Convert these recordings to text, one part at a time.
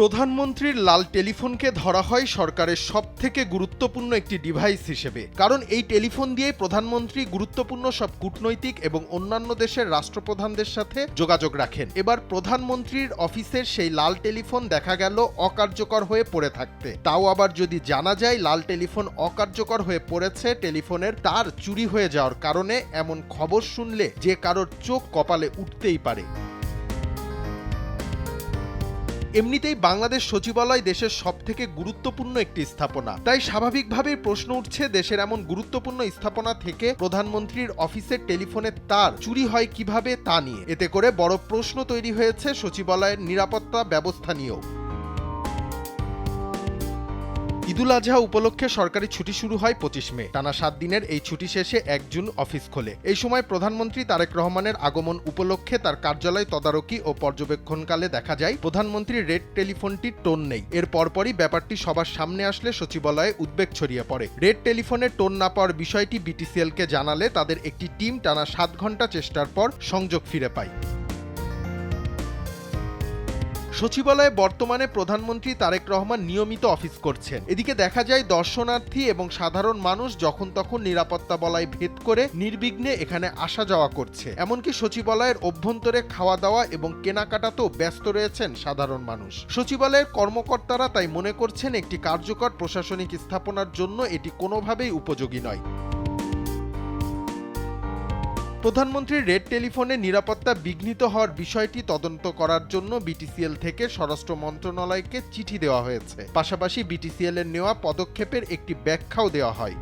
প্রধানমন্ত্রীর লাল টেলিফোনকে ধরা হয় সরকারের সবথেকে গুরুত্বপূর্ণ একটি ডিভাইস হিসেবে। কারণ এই টেলিফোন দিয়ে প্রধানমন্ত্রী গুরুত্বপূর্ণ সব কূটনৈতিক এবং অন্যান্য দেশের রাষ্ট্রপ্রধানদের সাথে যোগাযোগ রাখেন। এবার প্রধানমন্ত্রীর অফিসের সেই লাল টেলিফোন দেখা গেল অকার্যকর হয়ে পড়ে থাকতে। তাও আবার যদি জানা যায় লাল টেলিফোন অকার্যকর হয়ে পড়েছে টেলিফোনের তার চুরি হয়ে যাওয়ার কারণে, এমন খবর শুনলে যে কারোর চোখ কপালে উঠতেই পারে। এমনিতেই বাংলাদেশ সচিবালয় দেশের সবথেকে গুরুত্বপূর্ণ একটি স্থাপনা, তাই স্বাভাবিকভাবেই প্রশ্ন উঠছে দেশের এমন গুরুত্বপূর্ণ স্থাপনা থেকে প্রধানমন্ত্রীর অফিসের টেলিফোনের তার চুরি হয় কিভাবে তা নিয়ে। এতে করে বড় প্রশ্ন তৈরি হয়েছে সচিবালয়ের নিরাপত্তা ব্যবস্থা নিয়েও। ঈদুল আজহা উপলক্ষে সরকারি ছুটি শুরু হয় 25 মে। টানা 7 দিনের এই ছুটি শেষে 1 জুন অফিস খোলে। এই সময় প্রধানমন্ত্রী তারেক রহমানের আগমন উপলক্ষে তার কার্যালয় তদারকি ও পর্যবেক্ষণকালে দেখা যায় প্রধানমন্ত্রীর রেড টেলিফোনটির টোন নেই। এর পরপরই ব্যাপারটি সবার সামনে আসলে সচিবালয়ে উদ্বেগ ছড়িয়ে পড়ে। রেড টেলিফোনের টোন না পাওয়ার বিষয়টি বিটিসিএলকে জানালে তাদের একটি টিম টানা 7 ঘন্টা চেষ্টার পর সংযোগ ফিরে পায়। সচিবালয়ে বর্তমানে প্রধানমন্ত্রী তারেক রহমান নিয়মিত অফিস করছেন। এদিকে দেখা যায় দর্শনার্থী এবং সাধারণ মানুষ যখন তখন নিরাপত্তা বলয় ভেদ করে নির্বিঘ্নে এখানে আসা যাওয়া করছে। এমনকি সচিবালয়ের অভ্যন্তরে খাওয়া দাওয়া এবং কেনাকাটাতেও ব্যস্ত রয়েছেন সাধারণ মানুষ। সচিবালয়ের কর্মকর্তারা তাই মনে করছেন একটি কার্যকর প্রশাসনিক স্থাপনার জন্য এটি কোনোভাবেই উপযোগী নয়। প্রধানমন্ত্রীর রেড টেলিফোনে নিরাপত্তা বিঘ্নিত হওয়ার বিষয়টি তদন্ত করার জন্য বিটিসিএল থেকে স্বরাষ্ট্র মন্ত্রণালয়কে চিঠি দেওয়া হয়েছে। পাশাপাশি বিটিসিএল এর নেওয়া পদক্ষেপের একটি ব্যাখ্যাও দেওয়া হয়,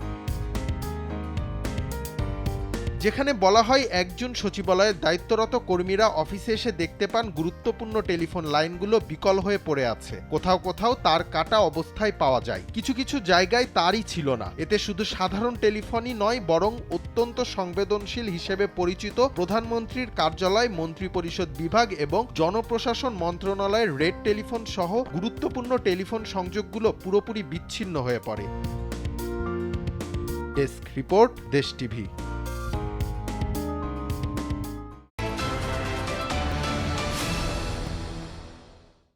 যেখানে বলা হয় একজন সচিবালয়ের দায়িত্বরত কর্মীরা অফিসে এসে দেখতে পান গুরুত্বপূর্ণ টেলিফোন লাইনগুলো বিকল হয়ে পড়ে আছে। কোথাও কোথাও তার কাটা অবস্থায় পাওয়া যায়, কিছু কিছু জায়গায় তারই ছিল না। এতে শুধু সাধারণ টেলিফোনই নয়, বরং অত্যন্ত সংবেদনশীল হিসেবে পরিচিত প্রধানমন্ত্রীর কার্যালয়, মন্ত্রিপরিষদ বিভাগ এবং জনপ্রশাসন মন্ত্রণালয়ের রেড টেলিফোন সহ গুরুত্বপূর্ণ টেলিফোন সংযোগগুলো পুরোপুরি বিচ্ছিন্ন হয়ে পড়ে। ডেস্ক রিপোর্ট, দেশ টিভি।